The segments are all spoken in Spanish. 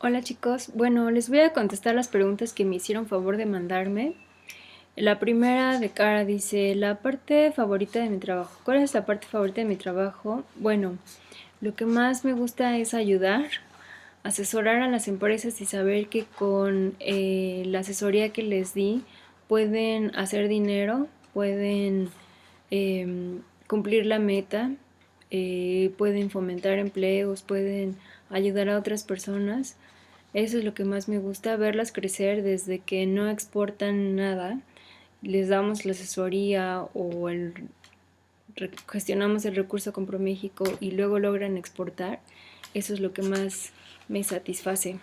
Hola chicos, bueno, les voy a contestar las preguntas que me hicieron favor de mandarme. La primera de Cara dice, la parte favorita de mi trabajo. ¿Cuál es la parte favorita de mi trabajo? Bueno, lo que más me gusta es ayudar, asesorar a las empresas y saber que con la asesoría que les di pueden hacer dinero, pueden cumplir la meta, pueden fomentar empleos, pueden ayudar a otras personas. Eso es lo que más me gusta, verlas crecer desde que no exportan nada, les damos la asesoría o gestionamos el recurso con ProMéxico y luego logran exportar. Eso es lo que más me satisface.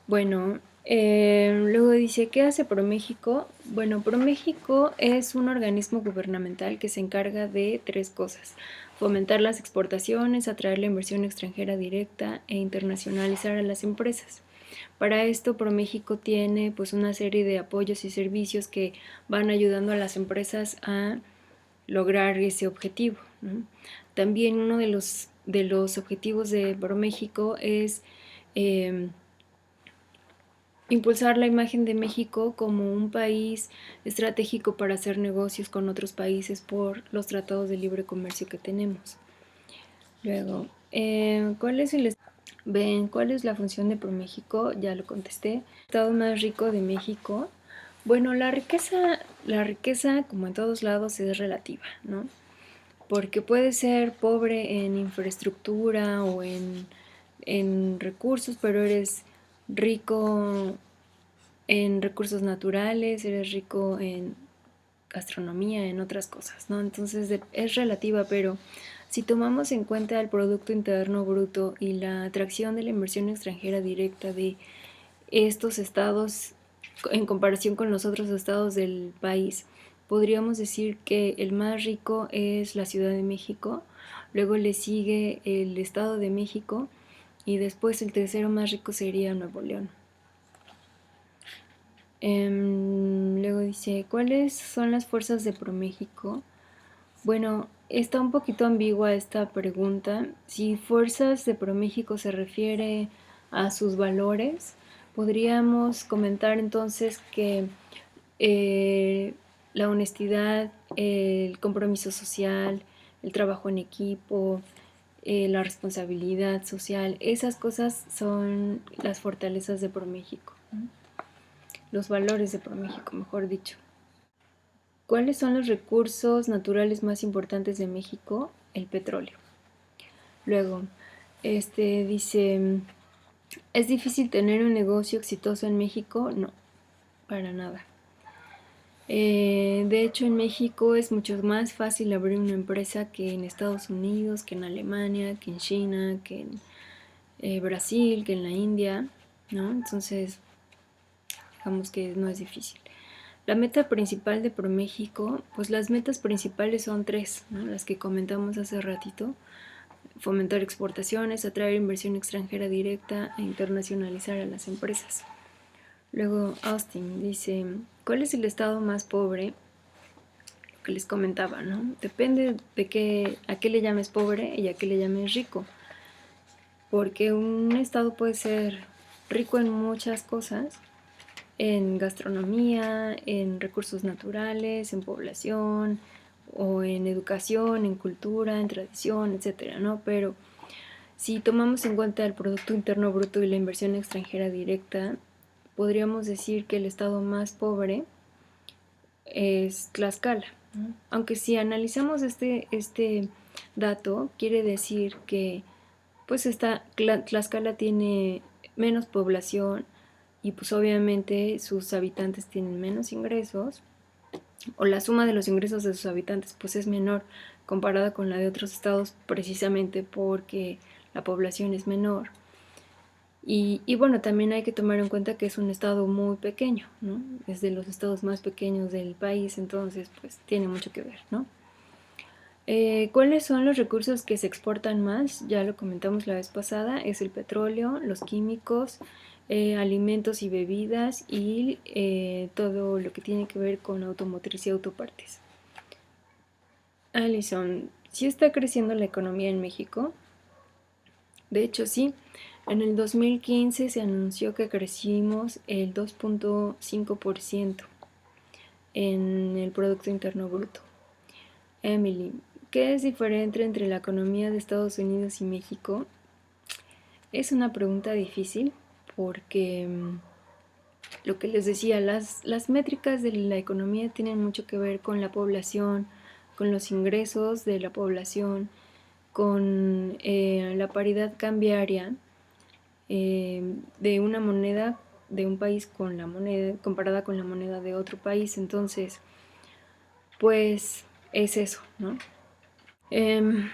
Bueno, luego dice, ¿qué hace ProMéxico? Bueno, ProMéxico es un organismo gubernamental que se encarga de tres cosas: fomentar las exportaciones, atraer la inversión extranjera directa e internacionalizar a las empresas. Para esto, ProMéxico tiene pues una serie de apoyos y servicios que van ayudando a las empresas a lograr ese objetivo, ¿no? También uno de los objetivos de ProMéxico es eh, impulsar la imagen de México como un país estratégico para hacer negocios con otros países por los tratados de libre comercio que tenemos. Luego, ¿cuál es la función de ProMéxico? Ya lo contesté. ¿El estado más rico de México? Bueno, la riqueza, como en todos lados, es relativa, ¿no? Porque puede ser pobre en infraestructura o en recursos, pero eres rico en recursos naturales, eres rico en gastronomía, en otras cosas, ¿no? Entonces es relativa, pero si tomamos en cuenta el Producto Interno Bruto y la atracción de la inversión extranjera directa de estos estados en comparación con los otros estados del país, podríamos decir que el más rico es la Ciudad de México, luego le sigue el Estado de México y después el tercero más rico sería Nuevo León. Luego dice, ¿cuáles son las fuerzas de ProMéxico? Bueno, está un poquito ambigua esta pregunta. Si fuerzas de ProMéxico se refiere a sus valores, podríamos comentar entonces que eh, la honestidad, el compromiso social, el trabajo en equipo, la responsabilidad social, esas cosas son las fortalezas de ProMéxico, ¿no? Los valores de ProMéxico, mejor dicho. ¿Cuáles son los recursos naturales más importantes de México? El petróleo. Luego, dice, ¿es difícil tener un negocio exitoso en México? No, para nada. De hecho, en México es mucho más fácil abrir una empresa que en Estados Unidos, que en Alemania, que en China, que en Brasil, que en la India, ¿no? Entonces, digamos que no es difícil. La meta principal de ProMéxico, pues las metas principales son tres, ¿no? Las que comentamos hace ratito: fomentar exportaciones, atraer inversión extranjera directa e internacionalizar a las empresas. Luego Austin dice, ¿cuál es el estado más pobre? Lo que les comentaba, ¿no? Depende de a qué le llames pobre y a qué le llames rico, porque un estado puede ser rico en muchas cosas, en gastronomía, en recursos naturales, en población, o en educación, en cultura, en tradición, etcétera, ¿no? Pero si tomamos en cuenta el Producto Interno Bruto y la inversión extranjera directa, podríamos decir que el estado más pobre es Tlaxcala, ¿no? Aunque si analizamos este dato, quiere decir que pues Tlaxcala tiene menos población y pues obviamente sus habitantes tienen menos ingresos, o la suma de los ingresos de sus habitantes pues es menor comparada con la de otros estados, precisamente porque la población es menor. Y bueno, también hay que tomar en cuenta que es un estado muy pequeño, ¿no? Es de los estados más pequeños del país, entonces pues tiene mucho que ver, ¿no? ¿Cuáles son los recursos que se exportan más? Ya lo comentamos la vez pasada, es el petróleo, los químicos, alimentos y bebidas y todo lo que tiene que ver con automotriz y autopartes. Alison, ¿sí está creciendo la economía en México? De hecho, sí. En el 2015 se anunció que crecimos el 2.5% en el Producto Interno Bruto. Emily, ¿qué es diferente entre la economía de Estados Unidos y México? Es una pregunta difícil porque lo que les decía, las métricas de la economía tienen mucho que ver con la población, con los ingresos de la población, con la paridad cambiaria de una moneda de un país con la moneda comparada con la moneda de otro país. Entonces, pues es eso, ¿no? Em,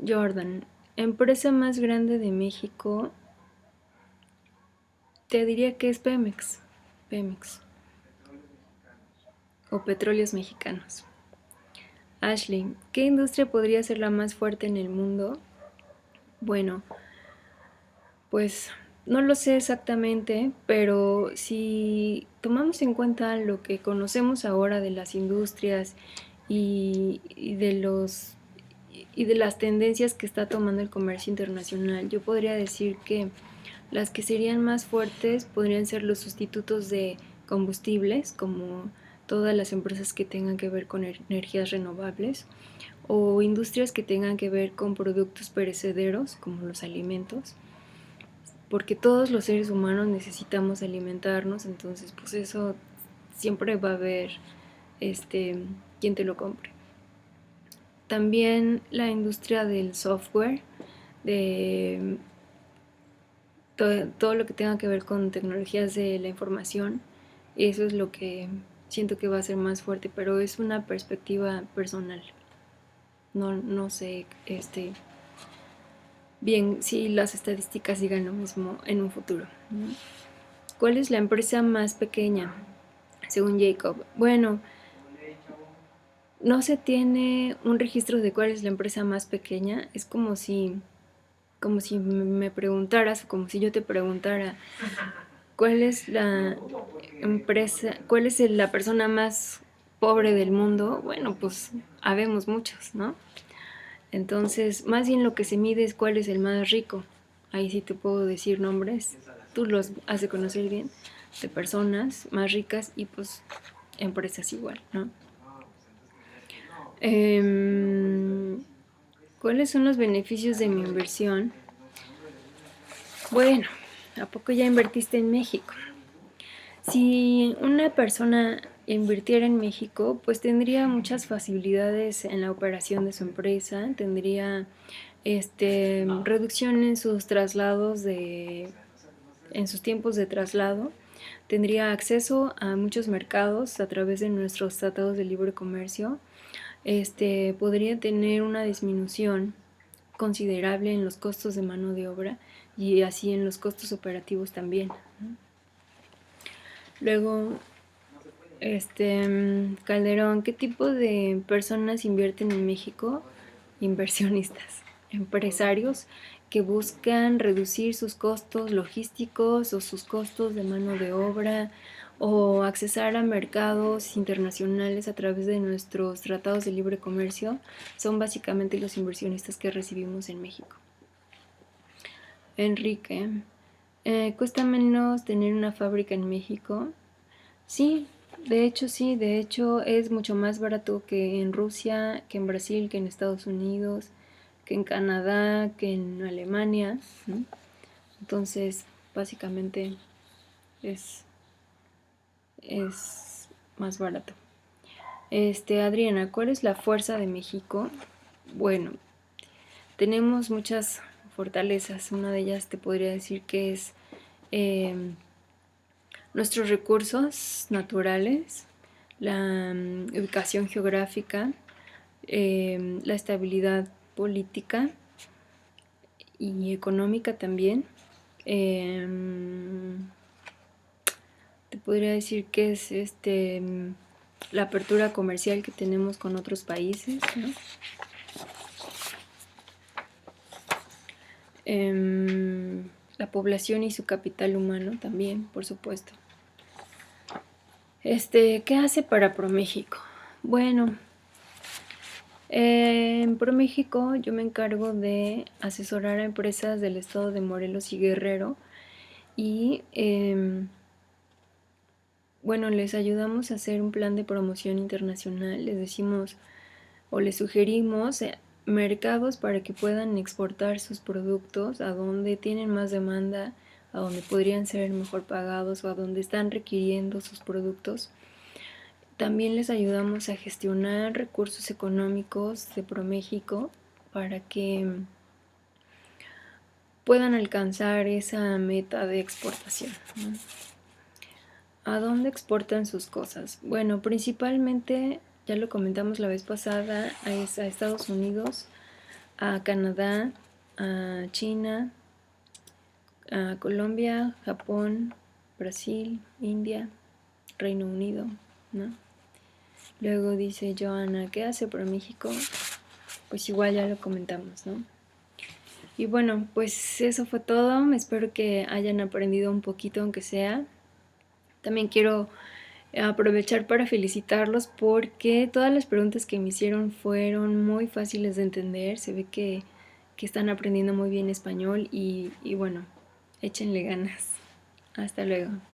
Jordan, empresa más grande de México, te diría que es Pemex, Pemex o Petróleos Mexicanos. Ashley, ¿qué industria podría ser la más fuerte en el mundo? Bueno, pues no lo sé exactamente, pero si tomamos en cuenta lo que conocemos ahora de las industrias y de las tendencias que está tomando el comercio internacional, yo podría decir que las que serían más fuertes podrían ser los sustitutos de combustibles, como todas las empresas que tengan que ver con energías renovables, o industrias que tengan que ver con productos perecederos, como los alimentos, porque todos los seres humanos necesitamos alimentarnos. Entonces pues eso siempre va a haber quien te lo compre. También la industria del software, de todo lo que tenga que ver con tecnologías de la información, eso es lo que siento que va a ser más fuerte, pero es una perspectiva personal. No sé bien si las estadísticas digan lo mismo en un futuro, ¿no? ¿Cuál es la empresa más pequeña? Según Jacob. Bueno, no se tiene un registro de cuál es la empresa más pequeña. Es como si me preguntaras, o como si yo te preguntara, ¿cuál es la empresa, cuál es la persona más pobre del mundo? Bueno, pues habemos muchos, ¿no? Entonces, más bien lo que se mide es cuál es el más rico. Ahí sí te puedo decir nombres, tú los has de conocer bien, de personas más ricas y pues empresas igual, ¿no? Em, ¿Cuáles son los beneficios de mi inversión? Bueno, ¿a poco ya invertiste en México? Si una persona invirtiera en México, pues tendría muchas facilidades en la operación de su empresa, tendría reducción en sus traslados en sus tiempos de traslado, tendría acceso a muchos mercados a través de nuestros tratados de libre comercio, podría tener una disminución considerable en los costos de mano de obra y así en los costos operativos también, ¿no? Luego, Calderón, ¿qué tipo de personas invierten en México? Inversionistas, empresarios que buscan reducir sus costos logísticos o sus costos de mano de obra o accesar a mercados internacionales a través de nuestros tratados de libre comercio. Son básicamente los inversionistas que recibimos en México. Enrique, ¿cuesta menos tener una fábrica en México? Sí, de hecho es mucho más barato que en Rusia, que en Brasil, que en Estados Unidos, que en Canadá, que en Alemania, ¿no? Entonces, básicamente es, es más barato. Adriana, ¿cuál es la fuerza de México? Bueno, tenemos muchas fortalezas. Una de ellas te podría decir que es nuestros recursos naturales, la ubicación geográfica, la estabilidad política y económica también. Te podría decir que es la apertura comercial que tenemos con otros países, ¿no? La población y su capital humano también, por supuesto. ¿Qué hace para ProMéxico? Bueno, En ProMéxico yo me encargo de asesorar a empresas del estado de Morelos y Guerrero y bueno, les ayudamos a hacer un plan de promoción internacional, les decimos o les sugerimos mercados para que puedan exportar sus productos a donde tienen más demanda, a donde podrían ser mejor pagados o a donde están requiriendo sus productos. También les ayudamos a gestionar recursos económicos de ProMéxico para que puedan alcanzar esa meta de exportación, ¿no? ¿A dónde exportan sus cosas? Bueno, principalmente, ya lo comentamos la vez pasada, es a Estados Unidos, a Canadá, a China, a Colombia, Japón, Brasil, India, Reino Unido, ¿no? Luego dice Joana, ¿qué hace por México? Pues igual ya lo comentamos, ¿no? Y bueno, pues eso fue todo. Espero que hayan aprendido un poquito, aunque sea. También quiero aprovechar para felicitarlos porque todas las preguntas que me hicieron fueron muy fáciles de entender. Se ve que están aprendiendo muy bien español y bueno, échenle ganas. Hasta luego.